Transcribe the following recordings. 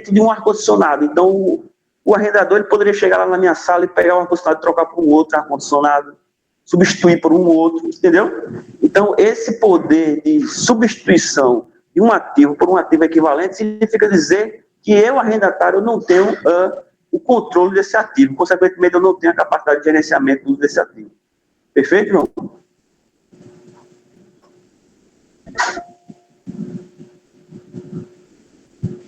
de um ar-condicionado. Então, o arrendador ele poderia chegar lá na minha sala e pegar um ar-condicionado e trocar por um outro ar-condicionado, substituir por um outro, entendeu? Então, esse poder de substituição de um ativo por um ativo equivalente significa dizer que eu, arrendatário, não tenho o controle desse ativo. Consequentemente, eu não tenho a capacidade de gerenciamento desse ativo. Perfeito, João?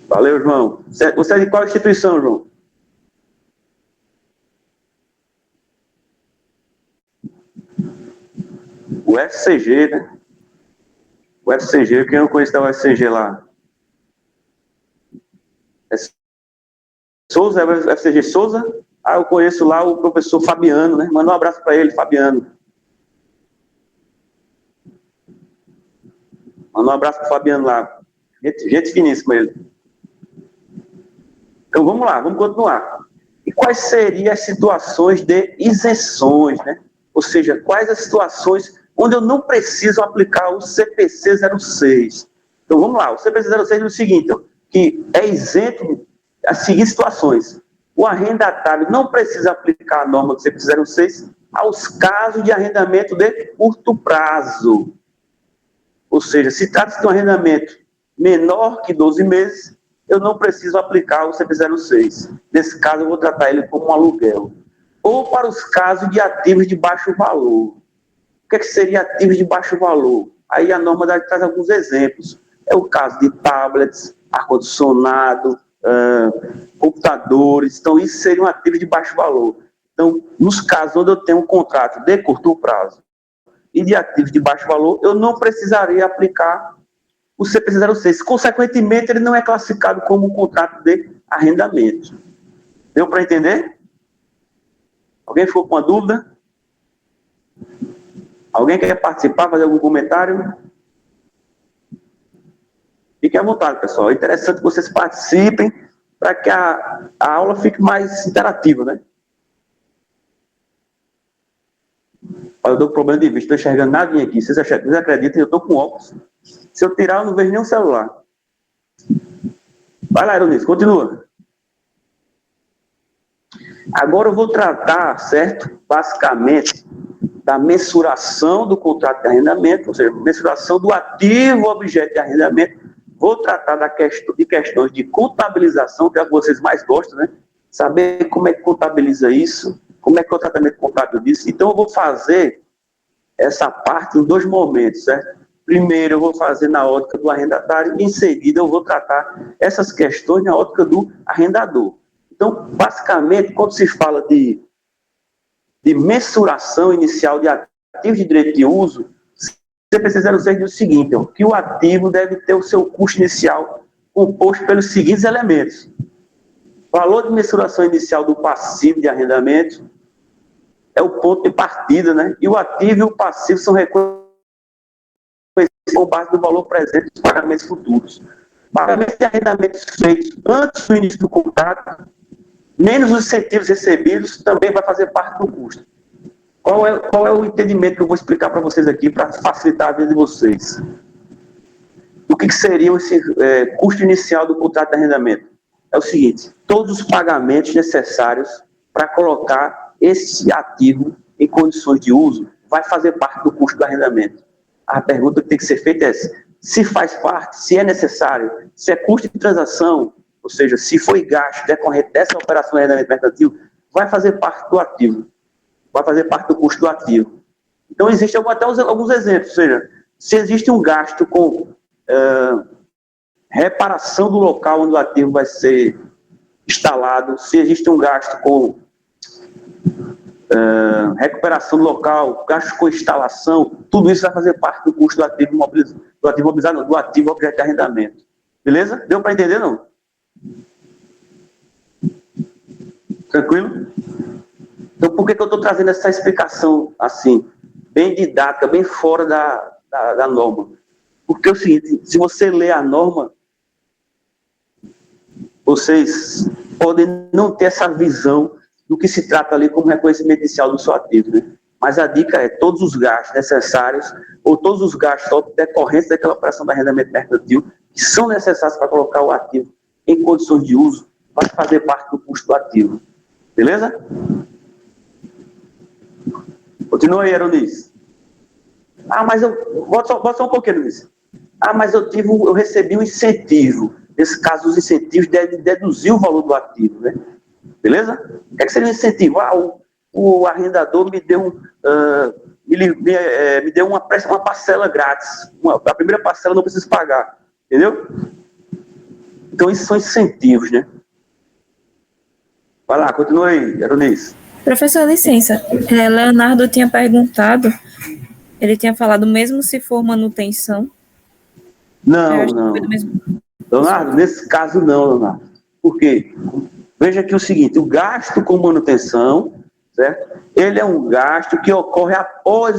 Valeu, João. Você é de qual instituição, João? O FCG, né? O FCG, quem eu conheço da UFCG lá? É Souza, é o FCG Souza? Ah, eu conheço lá o professor Fabiano, né? Manda um abraço para ele, Fabiano. Manda um abraço para o Fabiano lá. Gente finíssima ele. Então vamos lá, vamos continuar. E quais seriam as situações de isenções, né? Ou seja, quais as situações onde eu não preciso aplicar o CPC 06? Então vamos lá, o CPC 06 é o seguinte, que é isento as seguintes situações. O arrendatário não precisa aplicar a norma do CPC 06 aos casos de arrendamento de curto prazo. Ou seja, se trata de um arrendamento menor que 12 meses, eu não preciso aplicar o CP 06. Nesse caso, eu vou tratar ele como um aluguel. Ou para os casos de ativos de baixo valor. O que seria ativos de baixo valor? Aí a norma traz alguns exemplos. É o caso de tablets, ar-condicionado, computadores. Então, isso seria um ativo de baixo valor. Então, nos casos onde eu tenho um contrato de curto prazo e de ativos de baixo valor, eu não precisaria aplicar o CPC 06. Consequentemente, ele não é classificado como um contrato de arrendamento. Deu para entender? Alguém ficou com uma dúvida? Alguém quer participar, fazer algum comentário? Fiquem à vontade, pessoal. É interessante que vocês participem para que a aula fique mais interativa, né? Eu dou problema de vista, estou enxergando nada aqui. Vocês acreditam, eu estou com óculos. Se eu tirar, eu não vejo nem o celular. Vai lá, Ironice, continua. Agora eu vou tratar, certo? Basicamente, da mensuração do contrato de arrendamento, ou seja, mensuração do ativo objeto de arrendamento. Vou tratar de questões de contabilização, que é o que vocês mais gostam, né? Saber como é que contabiliza isso, como é que é o tratamento contábil disso. Então, eu vou fazer essa parte em dois momentos, certo? Primeiro, eu vou fazer na ótica do arrendatário e, em seguida, eu vou tratar essas questões na ótica do arrendador. Então, basicamente, quando se fala de mensuração inicial de ativos de direito de uso, o CPC 06 diz o seguinte, que o ativo deve ter o seu custo inicial composto pelos seguintes elementos. Valor de mensuração inicial do passivo de arrendamento é o ponto de partida, né? E o ativo e o passivo são reconhecidos com base no valor presente dos pagamentos futuros. Pagamentos de arrendamentos feitos antes do início do contrato, menos os incentivos recebidos, também vai fazer parte do custo. Qual é o entendimento que eu vou explicar para vocês aqui, para facilitar a vida de vocês? O que seria esse custo inicial do contrato de arrendamento? É o seguinte, todos os pagamentos necessários para colocar esse ativo em condições de uso vai fazer parte do custo do arrendamento. A pergunta que tem que ser feita é essa: se faz parte, se é necessário, se é custo de transação, ou seja, se foi gasto decorrente dessa operação de arrendamento mercantil, vai fazer parte do ativo, vai fazer parte do custo do ativo. Então, existem até alguns exemplos, ou seja, se existe um gasto com reparação do local onde o ativo vai ser instalado, se existe um gasto com recuperação do local, gasto com instalação, tudo isso vai fazer parte do custo do ativo imobilizado, do ativo objeto de arrendamento. Beleza? Deu para entender, não? Tranquilo? Então, por que eu estou trazendo essa explicação assim, bem didática, bem fora da norma? Porque é o seguinte, se você lê a norma, vocês podem não ter essa visão do que se trata ali como reconhecimento inicial do seu ativo, né? Mas a dica é todos os gastos necessários ou todos os gastos decorrentes daquela operação de arrendamento mercantil que são necessários para colocar o ativo em condições de uso vai fazer parte do custo do ativo. Beleza? Continua aí, Aronis. Mas eu... Bota só um pouquinho, Luiz. Mas eu recebi um incentivo. Nesse caso, os incentivos devem deduzir o valor do ativo, né? Beleza? O que seria um incentivo? O arrendador me deu, me deu uma parcela grátis. A primeira parcela não precisa pagar. Entendeu? Então, isso são incentivos, né? Vai lá, continua aí, Aronis. Professor, licença. Leonardo tinha perguntado, ele tinha falado mesmo se for manutenção. Não. Leonardo, nesse caso não, Leonardo. Por quê? Veja aqui o seguinte, o gasto com manutenção, certo? Ele é um gasto que ocorre após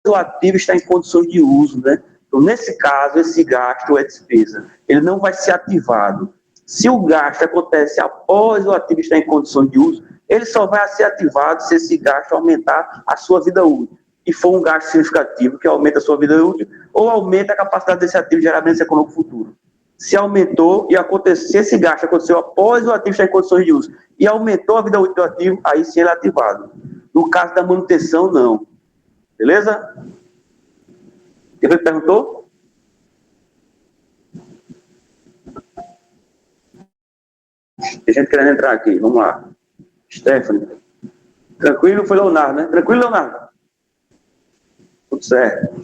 o ativo estar em condições de uso, né? Então, nesse caso, esse gasto é despesa. Ele não vai ser ativado. Se o gasto acontece após o ativo estar em condições de uso, ele só vai ser ativado se esse gasto aumentar a sua vida útil. E for um gasto significativo que aumenta a sua vida útil ou aumenta a capacidade desse ativo de gerar benefício econômico futuro. Se aumentou e se esse gasto aconteceu após o ativo estar em condições de uso e aumentou a vida útil do ativo, aí sim ele é ativado. No caso da manutenção, não. Beleza? Quem me perguntou? Tem gente querendo entrar aqui, vamos lá. Stephanie. Tranquilo? Foi Leonardo, né? Tranquilo, Leonardo? Tudo certo.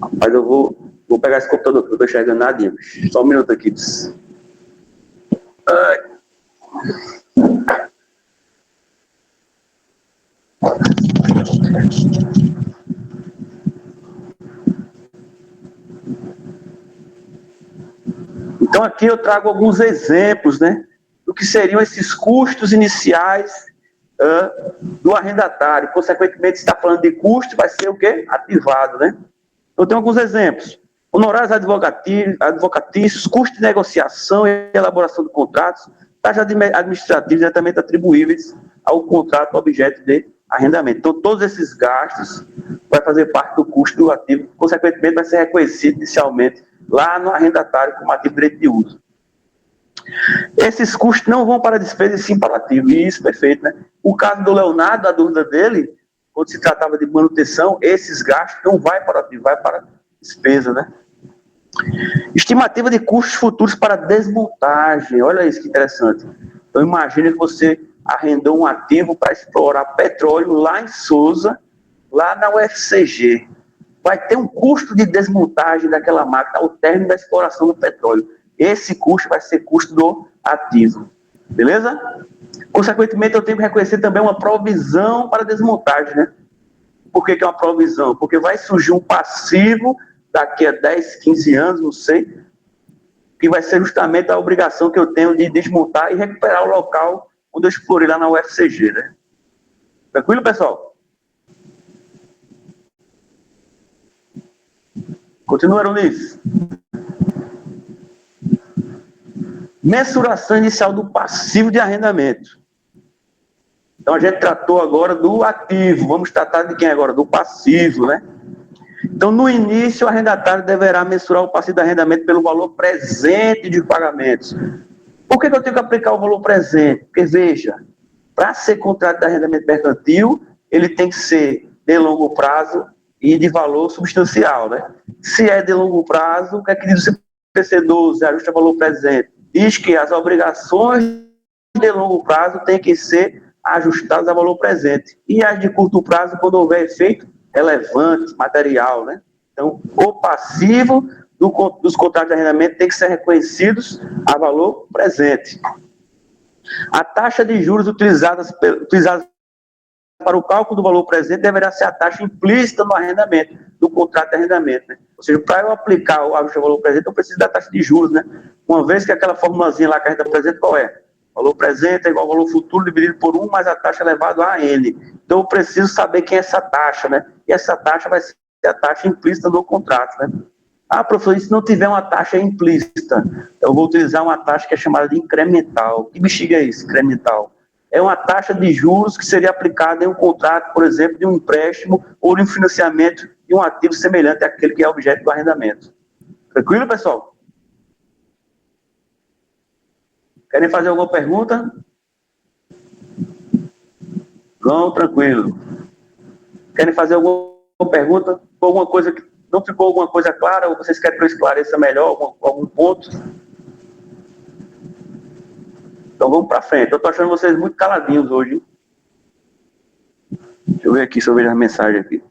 Rapaz, eu vou pegar esse computador que eu não estou enxergando nada. Só um minuto aqui. Então aqui eu trago alguns exemplos, né, do que seriam esses custos iniciais do arrendatário. Consequentemente, se está falando de custo, vai ser o quê? Ativado, né? Eu tenho alguns exemplos. Honorários advocatícios, custo de negociação e elaboração de contratos, taxas administrativas diretamente atribuíveis ao contrato objeto de arrendamento. Então, todos esses gastos vai fazer parte do custo do ativo, consequentemente, vai ser reconhecido inicialmente lá no arrendatário como ativo de direito de uso. Esses custos não vão para a despesa e sim para o ativo, e isso é perfeito, né? O caso do Leonardo, a dúvida dele, quando se tratava de manutenção, esses gastos não vai para o ativo, vai para a despesa, né? Estimativa de custos futuros para desmontagem, olha isso que interessante. Então, imagine que você arrendou um ativo para explorar petróleo lá em Sousa, lá na UFCG. Vai ter um custo de desmontagem daquela máquina ao término da exploração do petróleo. Esse custo vai ser custo do ativo. Beleza? Consequentemente, eu tenho que reconhecer também uma provisão para desmontagem, né? Por que é uma provisão? Porque vai surgir um passivo daqui a 10, 15 anos, não sei, que vai ser justamente a obrigação que eu tenho de desmontar e recuperar o local onde eu explorei lá na UFCG, né? Tranquilo, pessoal? Continua, Luiz. Mensuração inicial do passivo de arrendamento. Então, a gente tratou agora do ativo. Vamos tratar de quem agora? Do passivo, né? Então, no início, o arrendatário deverá mensurar o passivo de arrendamento pelo valor presente de pagamentos. Por que eu tenho que aplicar o valor presente? Porque, veja, para ser contrato de arrendamento mercantil, ele tem que ser de longo prazo e de valor substancial, né? Se é de longo prazo, o que é que diz o CPC 12, ajusta valor presente? Diz que as obrigações de longo prazo têm que ser ajustadas a valor presente. E as de curto prazo, quando houver efeito relevante, material, né? Então, o passivo dos contratos de arrendamento tem que ser reconhecidos a valor presente. A taxa de juros utilizada para o cálculo do valor presente deverá ser a taxa implícita no arrendamento, do contrato de arrendamento, né? Ou seja, para eu aplicar o ajuste ao valor presente, eu preciso da taxa de juros, né? Uma vez que aquela formulazinha lá que a gente apresenta, qual é? O valor presente é igual ao valor futuro dividido por 1 mais a taxa elevada a N. Então, eu preciso saber quem é essa taxa, né? E essa taxa vai ser a taxa implícita do contrato, né? Ah, professor, e se não tiver uma taxa implícita? Eu vou utilizar uma taxa que é chamada de incremental. Que bexiga é isso, incremental? É uma taxa de juros que seria aplicada em um contrato, por exemplo, de um empréstimo ou de um financiamento de um ativo semelhante àquele que é objeto do arrendamento. Tranquilo, pessoal? Querem fazer alguma pergunta? Não, tranquilo. Querem fazer alguma pergunta? Alguma coisa que não ficou alguma coisa clara? Ou vocês querem que eu esclareça melhor algum ponto? Então vamos para frente. Eu estou achando vocês muito caladinhos hoje. Hein? Deixa eu ver aqui se eu vejo as mensagens aqui.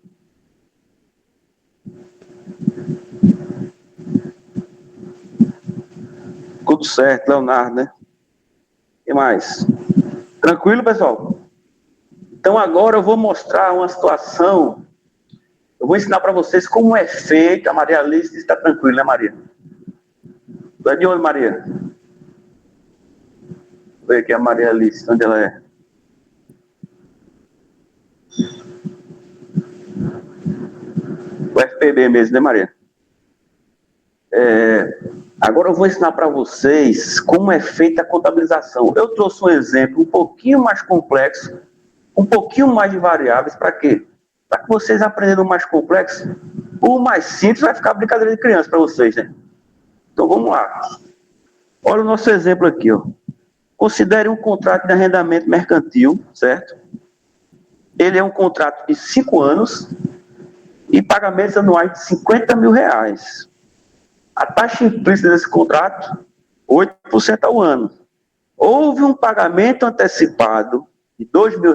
Tudo certo, Leonardo, né? O que mais? Tranquilo, pessoal? Então agora eu vou mostrar uma situação. Eu vou ensinar para vocês como é feito. A Maria Alice está tranquila, né, Maria? Está de olho, Maria? Vou ver aqui a Maria Alice, onde ela é. O FPB mesmo, né, Maria? Agora eu vou ensinar para vocês como é feita a contabilização. Eu trouxe um exemplo um pouquinho mais complexo, um pouquinho mais de variáveis, para quê? Para que vocês aprendendo o mais complexo, o mais simples vai ficar brincadeira de criança para vocês, né? Então vamos lá. Olha o nosso exemplo aqui, ó. Considere um contrato de arrendamento mercantil, certo? Ele é um contrato de 5 anos e pagamentos anuais de R$50 mil. A taxa implícita desse contrato, 8% ao ano. Houve um pagamento antecipado de R$2 mil.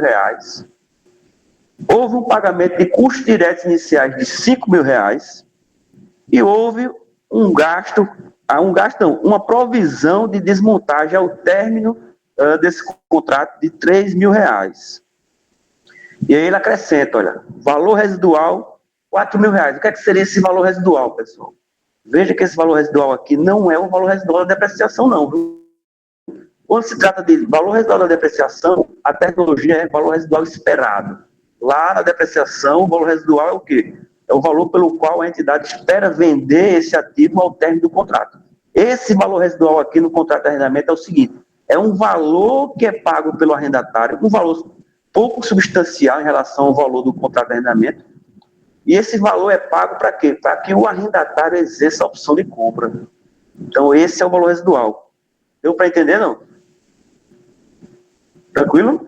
Houve um pagamento de custos diretos iniciais de R$5 mil. E houve uma provisão de desmontagem ao término desse contrato de R$3 mil. E aí ele acrescenta, olha, valor residual, R$4 mil. O que seria esse valor residual, pessoal? Veja que esse valor residual aqui não é o valor residual da depreciação, não, viu? Quando se trata de valor residual da depreciação, a tecnologia é valor residual esperado. Lá na depreciação, o valor residual é o quê? É o valor pelo qual a entidade espera vender esse ativo ao término do contrato. Esse valor residual aqui no contrato de arrendamento é o seguinte, é um valor que é pago pelo arrendatário, um valor pouco substancial em relação ao valor do contrato de arrendamento, e esse valor é pago para quê? Para que o arrendatário exerça a opção de compra. Então, esse é o valor residual. Deu para entender, não? Tranquilo?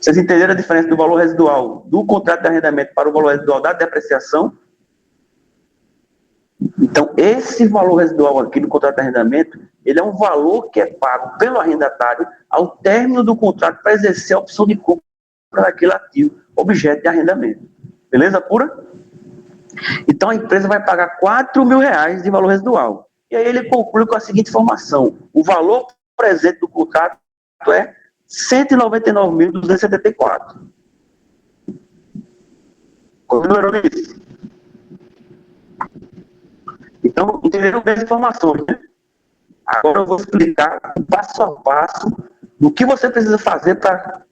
Vocês entenderam a diferença do valor residual do contrato de arrendamento para o valor residual da depreciação? Então, esse valor residual aqui do contrato de arrendamento, ele é um valor que é pago pelo arrendatário ao término do contrato para exercer a opção de compra daquele ativo, objeto de arrendamento. Beleza pura? Então a empresa vai pagar R$4 mil de valor residual. E aí ele conclui com a seguinte informação: o valor presente do contrato é R$199.274. Continuando isso. Então, entenderam bem as informações, né? Agora eu vou explicar passo a passo do que você precisa fazer para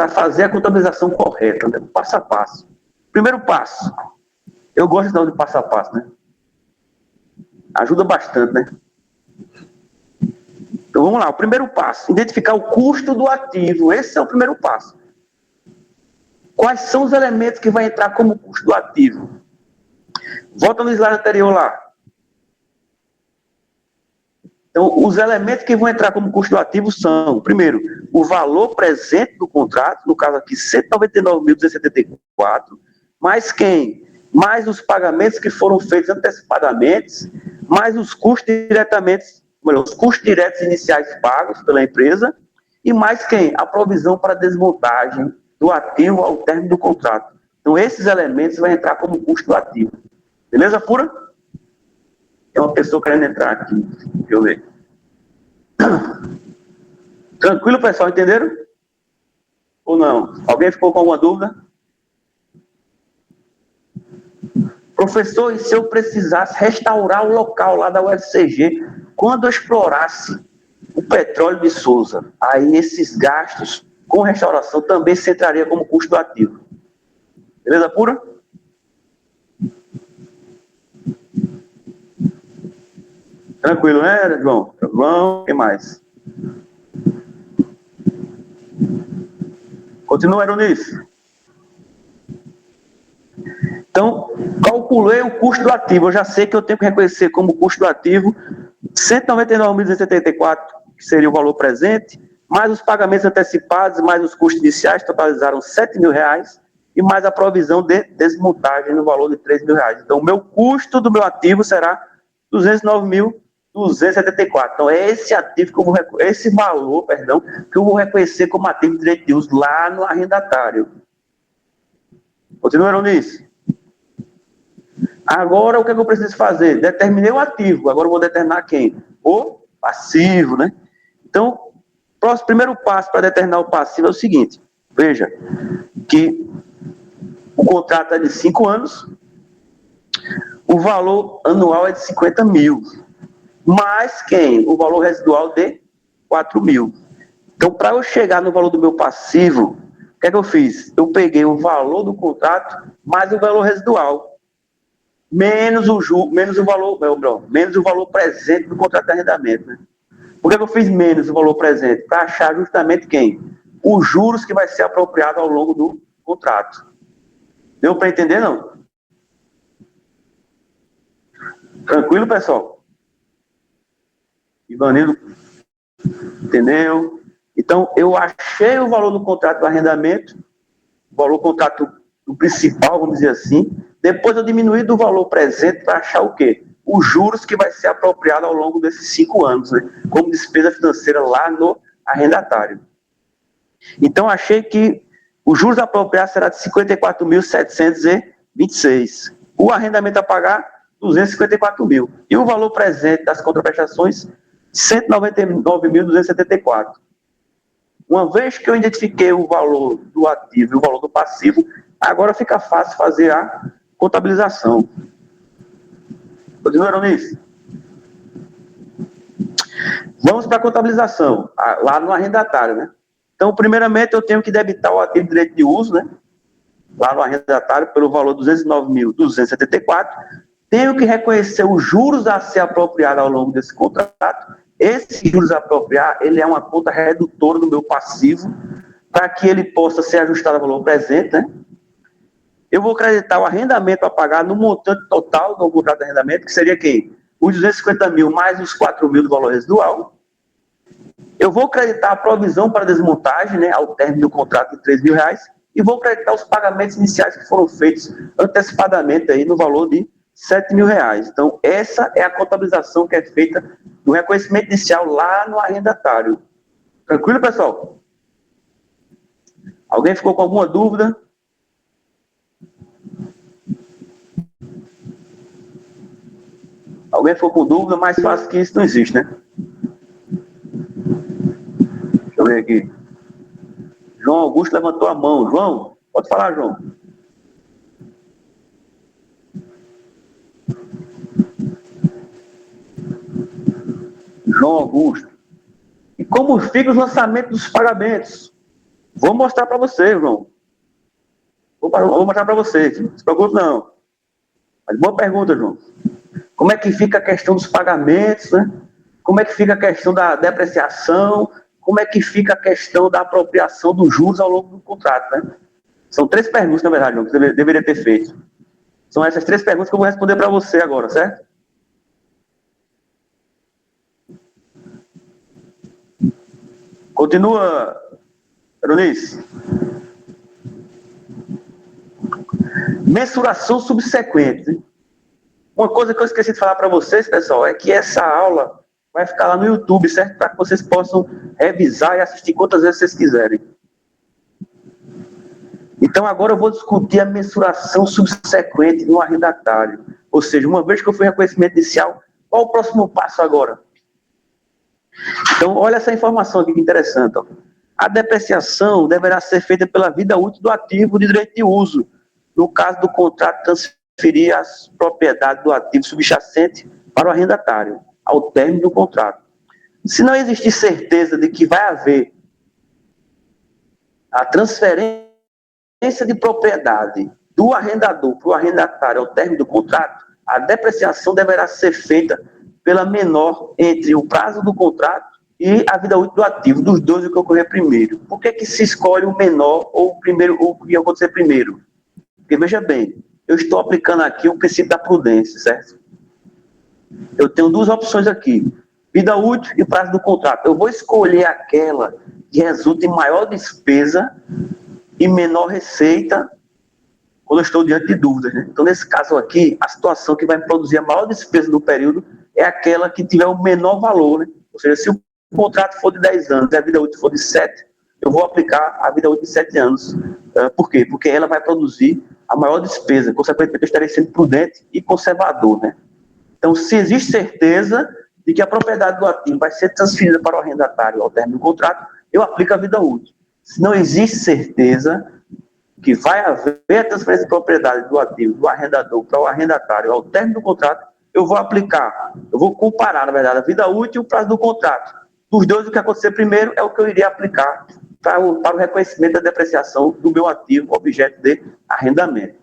fazer a contabilização correta, né? Passo a passo. Primeiro passo. Eu gosto de passo a passo, né? Ajuda bastante, né? Então vamos lá, o primeiro passo. Identificar o custo do ativo. Esse é o primeiro passo. Quais são os elementos que vai entrar como custo do ativo? Volta no slide anterior lá. Então, os elementos que vão entrar como custo do ativo são, primeiro, o valor presente do contrato, no caso aqui, R$199.274, mais quem? Mais os pagamentos que foram feitos antecipadamente, mais os custos os custos diretos iniciais pagos pela empresa, e mais quem? A provisão para desmontagem do ativo ao término do contrato. Então, esses elementos vão entrar como custo do ativo. Beleza pura? Tem uma pessoa querendo entrar aqui. Deixa eu ver. Tranquilo, pessoal? Entenderam? Ou não? Alguém ficou com alguma dúvida? Professor, e se eu precisasse restaurar o local lá da UFCG, quando eu explorasse o petróleo de Souza, aí esses gastos com restauração também se entraria como custo do ativo. Beleza pura? Tranquilo, né, João? João, o que mais? Continua, Eunice. Então, calculei o custo do ativo. Eu já sei que eu tenho que reconhecer como custo do ativo R$ 199.274, que seria o valor presente, mais os pagamentos antecipados, mais os custos iniciais, totalizaram R$ 7.000, e mais a provisão de desmontagem no valor de R$ 3.000. Então, o meu custo do meu ativo será R$ 209.274. Então, é esse ativo que eu vou, esse valor, perdão, que eu vou reconhecer como ativo de direito de uso lá no arrendatário. Continuaram nisso? Agora, o que eu preciso fazer? Determinei o ativo, agora eu vou determinar quem? O passivo, né? Então, primeiro passo para determinar o passivo é o seguinte, veja, que o contrato é de 5 anos, o valor anual é de 50 mil, mais quem? O valor residual de 4 mil. Então, para eu chegar no valor do meu passivo, o que é que eu fiz? Eu peguei o valor do contrato mais o valor residual, menos o valor presente do contrato de arrendamento, né? Por que eu fiz menos o valor presente? Para achar justamente quem? Os juros que vai ser apropriado ao longo do contrato. Deu para entender, não? Tranquilo, pessoal? Ivanildo, entendeu? Então, eu achei o valor do contrato do arrendamento, o valor do contrato do principal, vamos dizer assim. Depois eu diminuí do valor presente para achar o quê? Os juros que vai ser apropriado ao longo desses 5 anos, né? Como despesa financeira lá no arrendatário. Então, achei que os juros apropriados será de 54.726. O arrendamento a pagar, 254 mil. E o valor presente das contraprestações, 199.274. Uma vez que eu identifiquei o valor do ativo e o valor do passivo, agora fica fácil fazer a contabilização. Continuaram nisso? Vamos para a contabilização, lá no arrendatário, né? Então, primeiramente, eu tenho que debitar o ativo de direito de uso, né? Lá no arrendatário, pelo valor de 209.274. Tenho que reconhecer os juros a ser apropriado ao longo desse contrato. Esse juros a apropriar, ele é uma conta redutora do meu passivo, para que ele possa ser ajustado ao valor presente, né? Eu vou acreditar o arrendamento a pagar no montante total do contrato de arrendamento, que seria quem? Os 250 mil mais os 4 mil do valor residual. Eu vou acreditar a provisão para desmontagem, né, ao término do contrato de R$ 3.000, e vou acreditar os pagamentos iniciais que foram feitos antecipadamente aí no valor de R$ 7.000. Então, essa é a contabilização que é feita do reconhecimento inicial lá no arrendatário. Tranquilo, pessoal? Alguém ficou com alguma dúvida? Alguém ficou com dúvida? Mais fácil que isso não existe, né? Deixa eu ver aqui. João Augusto levantou a mão. João, pode falar, João. João Augusto. E como fica os lançamentos dos pagamentos? Vou mostrar para você, João. Vou mostrar para você. Não se preocupe, não. Mas boa pergunta, João. Como é que fica a questão dos pagamentos, né? Como é que fica a questão da depreciação? Como é que fica a questão da apropriação dos juros ao longo do contrato, né? São 3 perguntas, na verdade, João, que você deveria ter feito. São essas 3 perguntas que eu vou responder para você agora, certo? Continua, Eunice. Mensuração subsequente, né? Uma coisa que eu esqueci de falar para vocês, pessoal, é que essa aula vai ficar lá no YouTube, certo? Para que vocês possam revisar e assistir quantas vezes vocês quiserem. Então, agora eu vou discutir a mensuração subsequente no arrendatário. Ou seja, uma vez que eu fui reconhecimento inicial, qual o próximo passo agora? Então, olha essa informação aqui que interessante. Ó. A depreciação deverá ser feita pela vida útil do ativo de direito de uso, no caso do contrato transferir as propriedades do ativo subjacente para o arrendatário, ao término do contrato. Se não existir certeza de que vai haver a transferência de propriedade do arrendador para o arrendatário ao término do contrato, a depreciação deverá ser feita pela menor entre o prazo do contrato e a vida útil do ativo, dos dois o que ocorrer primeiro. Por que se escolhe o menor ou o primeiro, ou o que acontecer primeiro? Porque, veja bem, eu estou aplicando aqui o princípio da prudência, certo? eu tenho duas opções aqui, vida útil e prazo do contrato. Eu vou escolher aquela que resulta em maior despesa e menor receita quando eu estou diante de dúvidas, né? Então, nesse caso aqui, a situação que vai produzir a maior despesa do período é aquela que tiver o menor valor, né? Ou seja, se o contrato for de 10 anos e a vida útil for de 7, eu vou aplicar a vida útil de 7 anos. Por quê? Porque ela vai produzir a maior despesa. Consequentemente, eu estarei sendo prudente e conservador, né? Então, se existe certeza de que a propriedade do ativo vai ser transferida para o arrendatário ao término do contrato, eu aplico a vida útil. Se não existe certeza que vai haver a transferência de propriedade do ativo do arrendador para o arrendatário ao término do contrato, eu vou comparar, na verdade, a vida útil e o prazo do contrato. Dos dois, o que acontecer primeiro é o que eu iria aplicar para o reconhecimento da depreciação do meu ativo, objeto de arrendamento.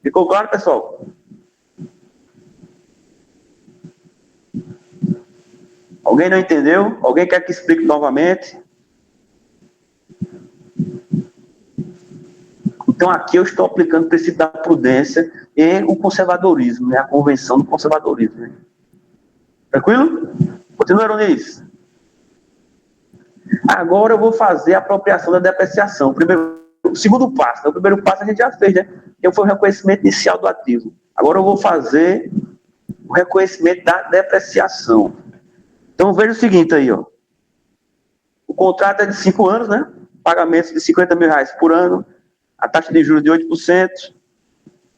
Ficou claro, pessoal? Alguém não entendeu? Alguém quer que explique novamente? Então, aqui eu estou aplicando o princípio da prudência e o conservadorismo, né? A convenção do conservadorismo. Né? Tranquilo? Continua, Eronis. Agora eu vou fazer a apropriação da depreciação. O segundo passo. Né? O primeiro passo a gente já fez, né? Que foi o reconhecimento inicial do ativo. Agora eu vou fazer o reconhecimento da depreciação. Então, veja o seguinte aí, ó. O contrato é de 5 anos, né? Pagamentos de R$50 mil por ano. A taxa de juros de 8%,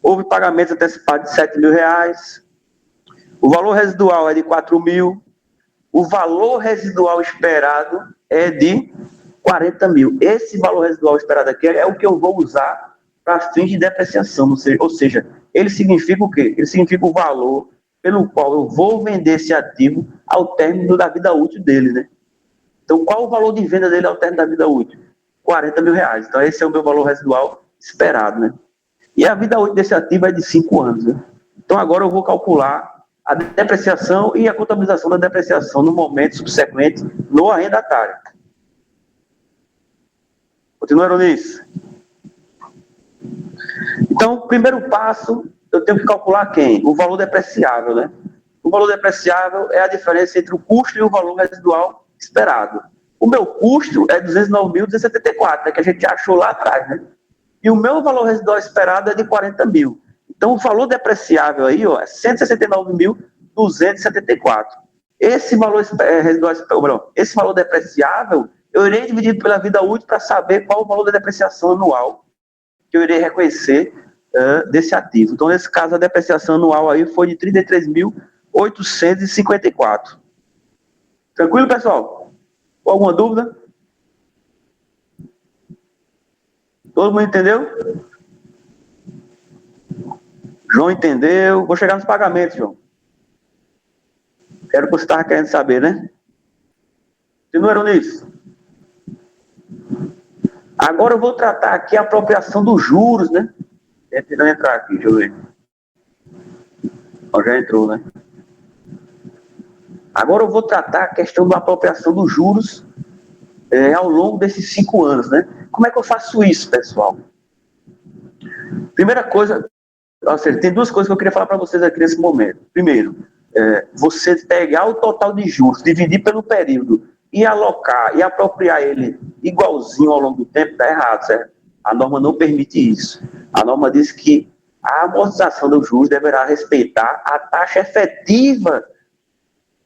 houve pagamentos antecipados de R$7 mil, o valor residual é de 4 mil, o valor residual esperado é de 40 mil. Esse valor residual esperado aqui é o que eu vou usar para fins de depreciação, ou seja, ele significa o quê? Ele significa o valor pelo qual eu vou vender esse ativo ao término da vida útil dele, né? Então, qual o valor de venda dele ao término da vida útil? R$40 mil. Então, esse é o meu valor residual esperado, né? E a vida útil desse ativo é de 5 anos, né? Então, agora eu vou calcular a depreciação e a contabilização da depreciação no momento subsequente no arrendatário. Continuaram nisso? Então, primeiro passo, eu tenho que calcular quem? O valor depreciável, né? O valor depreciável é a diferença entre o custo e o valor residual esperado. O meu custo é 209.274, né, que a gente achou lá atrás, né? E o meu valor residual esperado é de 40 mil. Então, o valor depreciável aí, ó, é 169.274. Esse valor residual, esse valor depreciável, eu irei dividir pela vida útil para saber qual o valor da depreciação anual que eu irei reconhecer desse ativo. Então, nesse caso, a depreciação anual aí foi de 33.854. Tranquilo, pessoal? Alguma dúvida? Todo mundo entendeu? João entendeu. Vou chegar nos pagamentos, João. Quero que você estava querendo saber, né? Continuaram nisso? Agora eu vou tratar aqui a apropriação dos juros, né? Tentando entrar aqui, deixa eu ver. Já entrou, né? Agora eu vou tratar a questão da apropriação dos juros ao longo desses 5 anos, né? Como é que eu faço isso, pessoal? Primeira coisa, ou seja, tem duas coisas que eu queria falar para vocês aqui nesse momento. Primeiro, você pegar o total de juros, dividir pelo período e alocar e apropriar ele igualzinho ao longo do tempo, está errado, certo? A norma não permite isso. A norma diz que a amortização dos juros deverá respeitar a taxa efetiva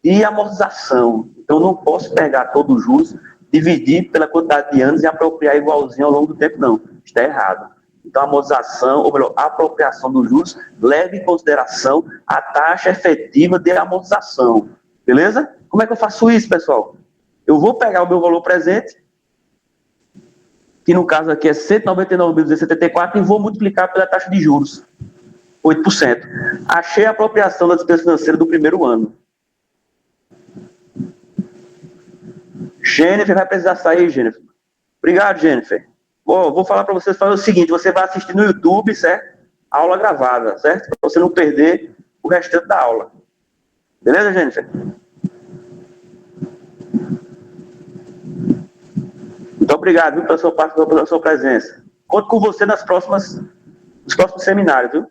de amortização. Então, não posso pegar todos os juros, dividir pela quantidade de anos e apropriar igualzinho ao longo do tempo, não. Está errado. Então, a amortização, ou melhor, a apropriação dos juros leva em consideração a taxa efetiva de amortização. Beleza? Como é que eu faço isso, pessoal? Eu vou pegar o meu valor presente, que no caso aqui é 199.274, e vou multiplicar pela taxa de juros, 8%. Achei a apropriação da despesa financeira do primeiro ano. Jennifer vai precisar sair, Jennifer. Obrigado, Jennifer. Vou falar para vocês fazer o seguinte, você vai assistir no YouTube, certo? Aula gravada, certo? Para você não perder o restante da aula. Beleza, Jennifer? Muito obrigado, viu, pela sua participação, pela sua presença. Conto com você nos próximos seminários, viu?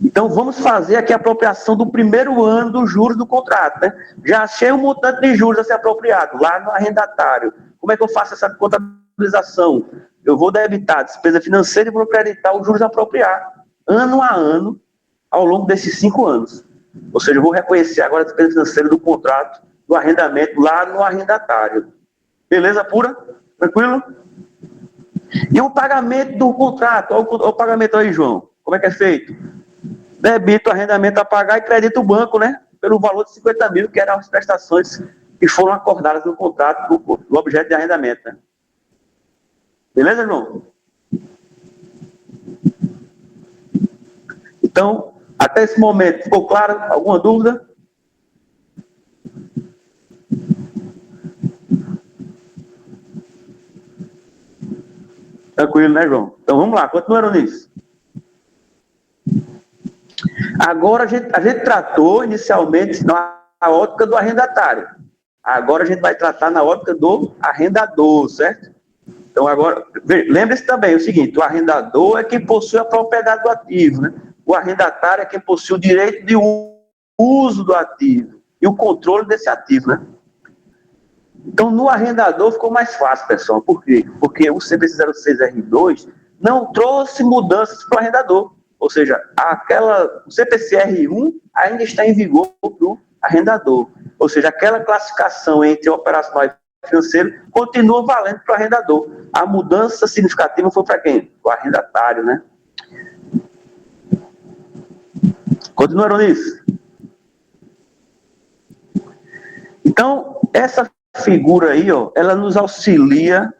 Então, vamos fazer aqui a apropriação do primeiro ano dos juros do contrato, né? Já achei um montante de juros a ser apropriado, lá no arrendatário. Como é que eu faço essa contabilização? Eu vou debitar a despesa financeira e vou acreditar os juros apropriados, ano a ano, ao longo desses 5 anos. Ou seja, eu vou reconhecer agora a despesa financeira do contrato, do arrendamento, lá no arrendatário. Beleza pura? Tranquilo? E o pagamento do contrato? Olha o pagamento aí, João. Como é que é feito? Debito o arrendamento a pagar e credito o banco, né? Pelo valor de 50 mil, que eram as prestações que foram acordadas no contrato do objeto de arrendamento, né? Beleza, João? Então, até esse momento, ficou claro? Alguma dúvida? Tranquilo, né, João? Então, vamos lá, continuando nisso. Agora, a gente tratou inicialmente na ótica do arrendatário. Agora, a gente vai tratar na ótica do arrendador, certo? Então, agora, lembre-se também o seguinte, o arrendador é quem possui a propriedade do ativo, né? O arrendatário é quem possui o direito de uso do ativo e o controle desse ativo, né? Então, no arrendador ficou mais fácil, pessoal. Por quê? Porque o CPC 06R2 não trouxe mudanças para o arrendador. Ou seja, o CPC-R1 ainda está em vigor para o arrendador. Ou seja, aquela classificação entre operacional e financeiro continua valendo para o arrendador. A mudança significativa foi para quem? O arrendatário, né? Continuaram nisso? Então, essa figura aí, ó, ela nos auxilia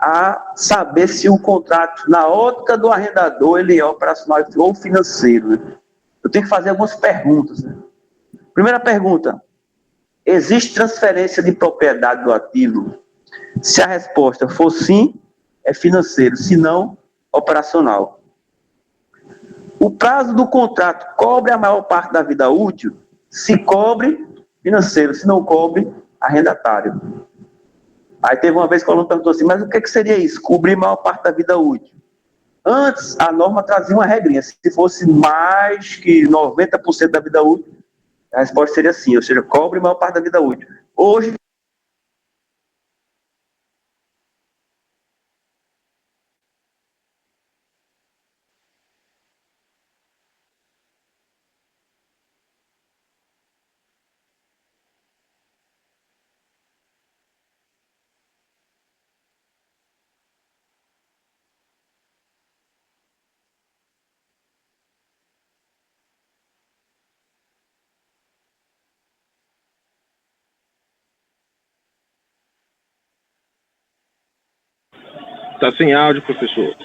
a saber se o contrato, na ótica do arrendador, ele é operacional ou financeiro, né? Eu tenho que fazer algumas perguntas, né? Primeira pergunta: existe transferência de propriedade do ativo? Se a resposta for sim, é financeiro, se não, operacional. O prazo do contrato cobre a maior parte da vida útil? Se cobre, financeiro, se não cobre, arrendatário. Aí teve uma vez que o aluno perguntou assim, mas o que seria isso? Cobrir a maior parte da vida útil. Antes, a norma trazia uma regrinha. Se fosse mais que 90% da vida útil, a resposta seria sim, ou seja, cobre a maior parte da vida útil. Hoje, Está sem áudio, professor.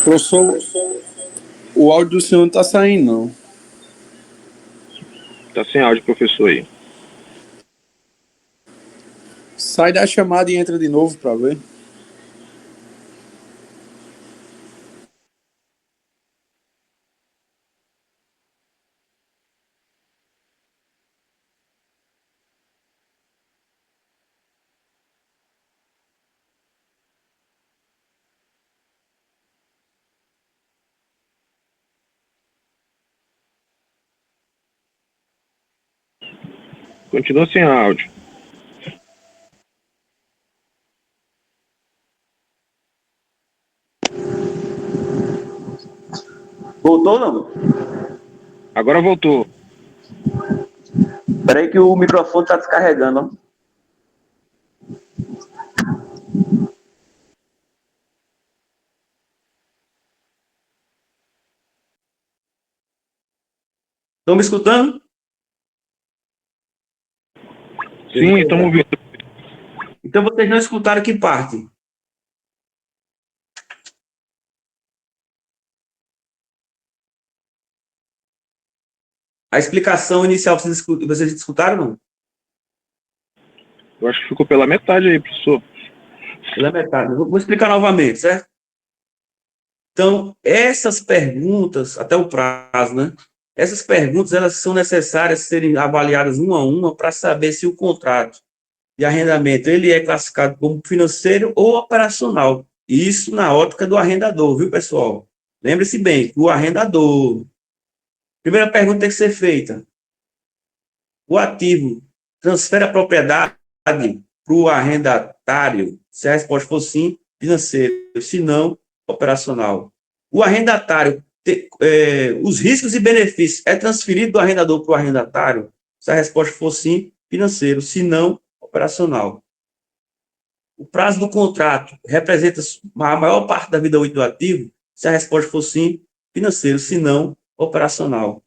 Professor, o áudio do senhor não está saindo, não. Está sem áudio, professor aí. Sai da chamada e entra de novo para ver. Continua sem áudio. voltou ou não? Agora voltou. Espera aí que o microfone está descarregando, ó. Estão me escutando? Sim, estamos ouvindo. Então vocês não escutaram que parte? A explicação inicial, vocês escutaram ou não? Eu acho que ficou pela metade aí, professor. Pela metade. Vou explicar novamente, certo? Então, essas perguntas, até o prazo, né? Essas perguntas elas são necessárias serem avaliadas uma a uma para saber se o contrato de arrendamento ele é classificado como financeiro ou operacional. Isso na ótica do arrendador, viu, pessoal? Lembre-se bem, o arrendador. Primeira pergunta tem que ser feita. O ativo transfere a propriedade para o arrendatário? Se a resposta for sim, financeiro. Se não, operacional. O arrendatário, os riscos e benefícios é transferido do arrendador para o arrendatário? Se a resposta for sim, financeiro. Se não, operacional. O prazo do contrato representa a maior parte da vida útil do ativo? Se a resposta for sim, financeiro. Se não, operacional.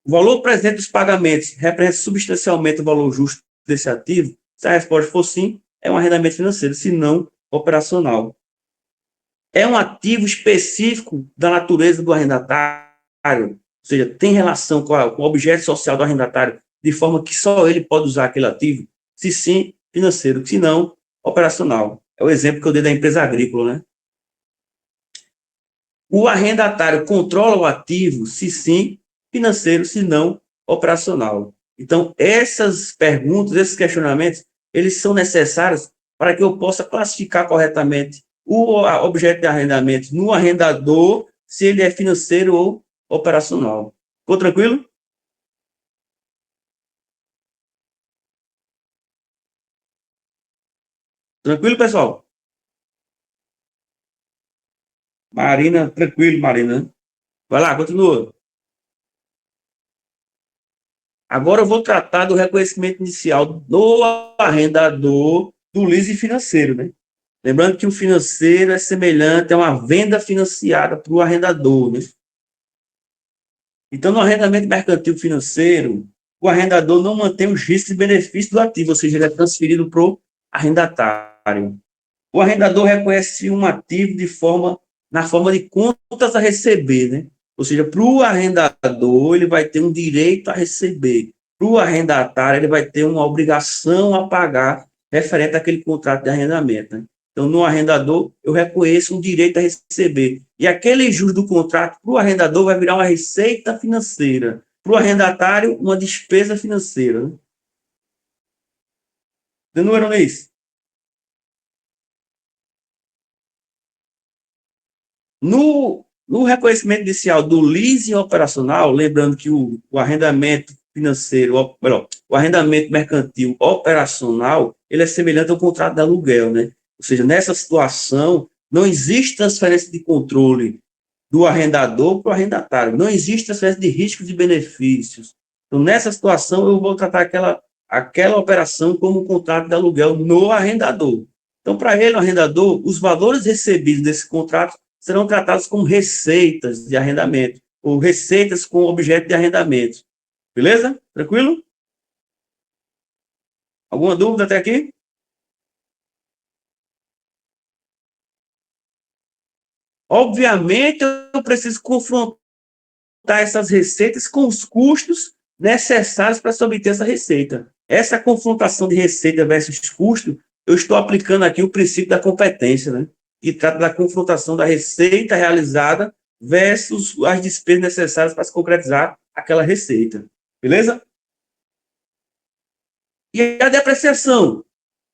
O valor presente dos pagamentos representa substancialmente o valor justo desse ativo? Se a resposta for sim, é um arrendamento financeiro. Se não, operacional. É um ativo específico da natureza do arrendatário? Ou seja, tem relação com o objeto social do arrendatário, de forma que só ele pode usar aquele ativo? Se sim, financeiro. Se não, operacional. É o exemplo que eu dei da empresa agrícola, né? O arrendatário controla o ativo? Se sim, financeiro. Se não, operacional. Então, essas perguntas, esses questionamentos, eles são necessários para que eu possa classificar corretamente o objeto de arrendamento no arrendador, se ele é financeiro ou operacional. Ficou tranquilo? Tranquilo, pessoal? Marina, tranquilo, Marina. Vai lá, continua. Agora eu vou tratar do reconhecimento inicial do arrendador do leasing financeiro, né? Lembrando que o financeiro é semelhante a uma venda financiada para o arrendador, né? Então, no arrendamento mercantil financeiro, o arrendador não mantém os riscos e benefícios do ativo, ou seja, ele é transferido para o arrendatário. O arrendador reconhece um ativo na forma de contas a receber, né? Ou seja, para o arrendador, ele vai ter um direito a receber. Para o arrendatário, ele vai ter uma obrigação a pagar referente àquele contrato de arrendamento, né? Então, no arrendador, eu reconheço um direito a receber. E aquele juros do contrato, para o arrendador, vai virar uma receita financeira. Para o arrendatário, uma despesa financeira, né? Entendeu, Eronês? No reconhecimento inicial do leasing operacional, lembrando que o arrendamento financeiro, o arrendamento mercantil operacional, ele é semelhante ao contrato de aluguel, né? Ou seja, nessa situação, não existe transferência de controle do arrendador para o arrendatário, não existe transferência de riscos e benefícios. Então, nessa situação, eu vou tratar aquela operação como um contrato de aluguel no arrendador. Então, para ele, o arrendador, os valores recebidos desse contrato serão tratados como receitas de arrendamento, ou receitas com objeto de arrendamento. Beleza? Tranquilo? Alguma dúvida até aqui? Obviamente, eu preciso confrontar essas receitas com os custos necessários para se obter essa receita. Essa confrontação de receita versus custo, eu estou aplicando aqui o princípio da competência, né? Que trata da confrontação da receita realizada versus as despesas necessárias para se concretizar aquela receita. Beleza? E a depreciação?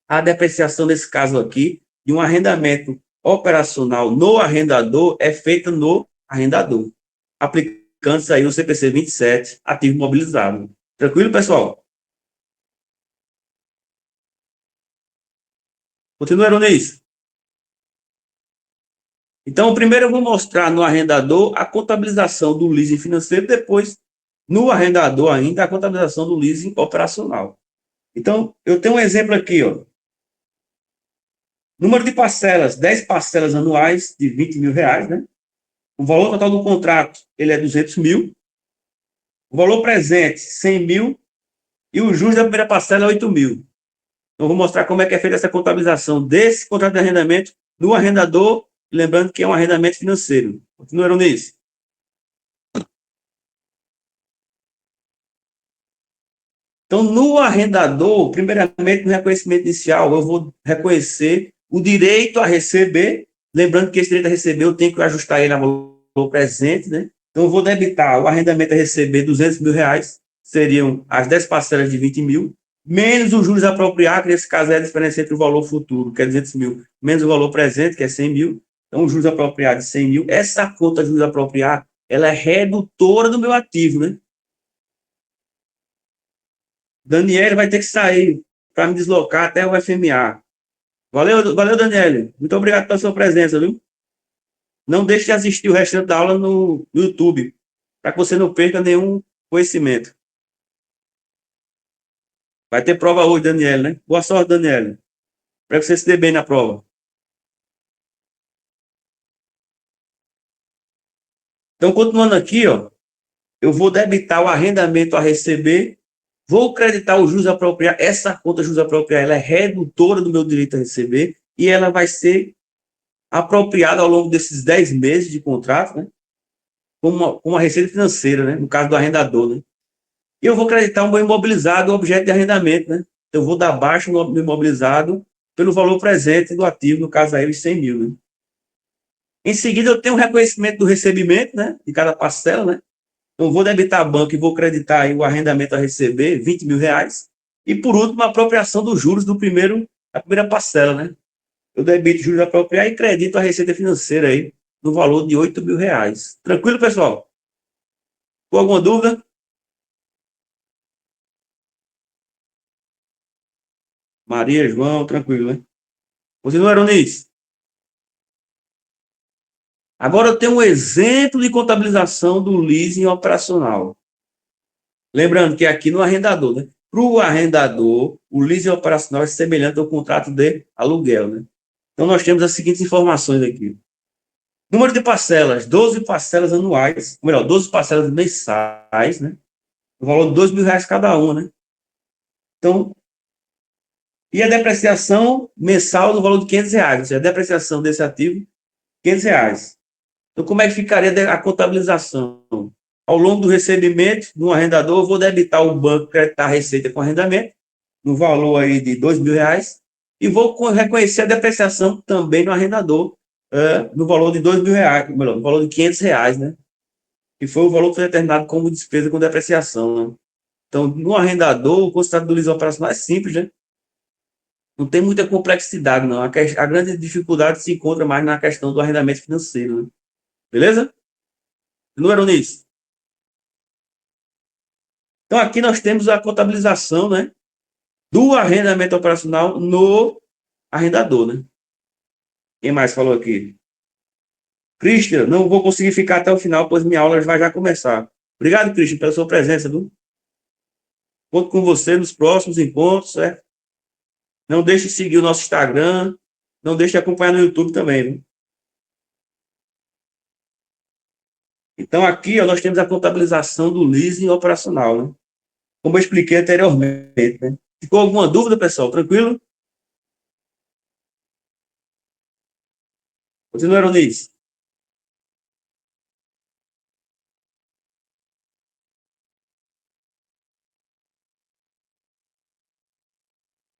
A depreciação, nesse caso aqui, de um arrendamento operacional no arrendador é feita no arrendador, aplicando-se aí o CPC 27, ativo imobilizado. Tranquilo, pessoal? Continua, Eronês. Então, primeiro eu vou mostrar no arrendador a contabilização do leasing financeiro, depois, no arrendador ainda, a contabilização do leasing operacional. Então, eu tenho um exemplo aqui, ó. Número de parcelas, 10 parcelas anuais de R$ 20.000, né? O valor total do contrato, ele é 200 mil. O valor presente, 100 mil. E o juros da primeira parcela é 8 mil. Então, vou mostrar como é que é feita essa contabilização desse contrato de arrendamento no arrendador, lembrando que é um arrendamento financeiro. Continuaram nisso? Então, no arrendador, primeiramente, no reconhecimento inicial, eu vou reconhecer o direito a receber, lembrando que esse direito a receber eu tenho que ajustar ele a valor presente, né? Então, eu vou debitar o arrendamento a receber R$ 200.000, seriam as 10 parcelas de 20 mil, menos os juros apropriados, que nesse caso é a diferença entre o valor futuro, que é 200 mil, menos o valor presente, que é 100 mil. Então, os juros apropriados de 100 mil. Essa conta de juros apropriados, ela é redutora do meu ativo, né? Daniel vai ter que sair para me deslocar até o FMA. Valeu, Daniel. Muito obrigado pela sua presença, viu? Não deixe de assistir o restante da aula no YouTube, para que você não perca nenhum conhecimento. Vai ter prova hoje, Daniel, né? Boa sorte, Daniel. Para que você se dê bem na prova. Então, continuando aqui, ó, eu vou debitar o arrendamento a receber, vou creditar os juros apropriados. Essa conta de juros apropriados, ela é redutora do meu direito a receber e ela vai ser apropriada ao longo desses 10 meses de contrato, né? Com uma receita financeira, né? No caso do arrendador, né? E eu vou creditar um bem imobilizado, objeto de arrendamento, né? Então, eu vou dar baixa no imobilizado pelo valor presente do ativo, no caso aí, os 100 mil, né? Em seguida, eu tenho um reconhecimento do recebimento, né? De cada parcela, né? Então, vou debitar a banca e vou creditar aí o arrendamento a receber, R$ 20.000. E, por último, a apropriação dos juros da primeira parcela, né? Eu debito juros apropriados e credito a receita financeira aí, no valor de R$ 8.000. Tranquilo, pessoal? Com alguma dúvida? Maria, João, tranquilo, né? Continua, Aronice. Agora eu tenho um exemplo de contabilização do leasing operacional. Lembrando que aqui no arrendador, né? Para o arrendador, o leasing operacional é semelhante ao contrato de aluguel, né? Então nós temos as seguintes informações aqui. Número de parcelas, 12 parcelas anuais, ou melhor, 12 parcelas mensais, né? O valor de R$ 2.000 cada uma, né? Então, e a depreciação mensal no valor de R$ 500, ou seja, a depreciação desse ativo, R$ 500. Então, como é que ficaria a contabilização? Ao longo do recebimento do arrendador, eu vou debitar o banco, creditar a receita com arrendamento, no valor aí de R$ 2.000, e vou reconhecer a depreciação também no arrendador, no valor de R$ 2.000, melhor, no valor de R$ 500, né? Que foi o valor que foi determinado como despesa com depreciação, né? Então, no arrendador, o considerado do leasing operacional é simples, né? Não tem muita complexidade, não. A grande dificuldade se encontra mais na questão do arrendamento financeiro, né? Beleza? Número nisso. Então, aqui nós temos a contabilização, né, do arrendamento operacional no arrendador, né? Quem mais falou aqui? Christian, não vou conseguir ficar até o final, pois minha aula vai já começar. Obrigado, Christian, pela sua presença, viu? Conto com você nos próximos encontros, certo? Não deixe de seguir o nosso Instagram, não deixe de acompanhar no YouTube também, viu? Então, aqui ó, nós temos a contabilização do leasing operacional, né? Como eu expliquei anteriormente, né? Ficou alguma dúvida, pessoal? Tranquilo? Continua, Aronice.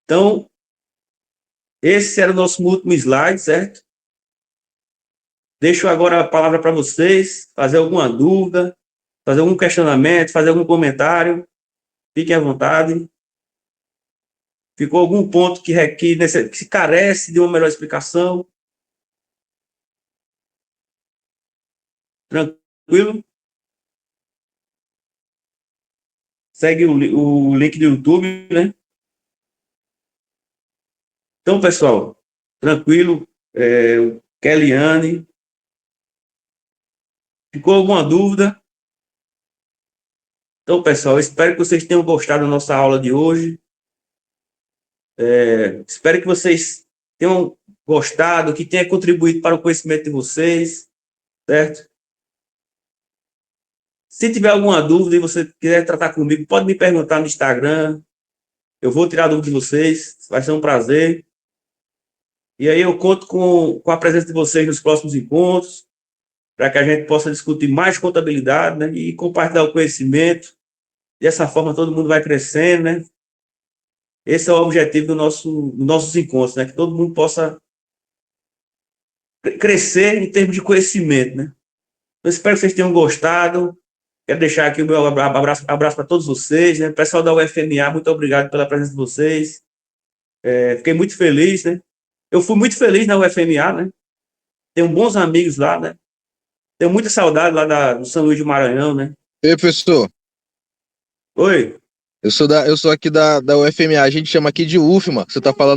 Então, esse era o nosso último slide, certo? Deixo agora a palavra para vocês, fazer alguma dúvida, fazer algum questionamento, fazer algum comentário. Fiquem à vontade. Ficou algum ponto que se carece de uma melhor explicação? Tranquilo? Segue o link do YouTube, né? Então, pessoal, tranquilo. Kellyanne. Ficou alguma dúvida? Então, pessoal, espero que vocês tenham gostado da nossa aula de hoje. Espero que vocês tenham gostado, que tenha contribuído para o conhecimento de vocês, certo? Se tiver alguma dúvida e você quiser tratar comigo, pode me perguntar no Instagram. Eu vou tirar a dúvida de vocês, vai ser um prazer. E aí eu conto com a presença de vocês nos próximos encontros, para que a gente possa discutir mais contabilidade, né, e compartilhar o conhecimento. Dessa forma, todo mundo vai crescendo, né? Esse é o objetivo dos nossos encontros, né? Que todo mundo possa crescer em termos de conhecimento, né? Eu espero que vocês tenham gostado. Quero deixar aqui o meu abraço para todos vocês, né? Pessoal da UFMA, muito obrigado pela presença de vocês. Fiquei muito feliz, né? Eu fui muito feliz na UFMA, né? Tenho bons amigos lá, né? Tenho muita saudade lá do São Luís do Maranhão, né? Ei, professor, Oi. eu sou aqui da UFMA, a gente chama aqui de UFMA. Você tá falando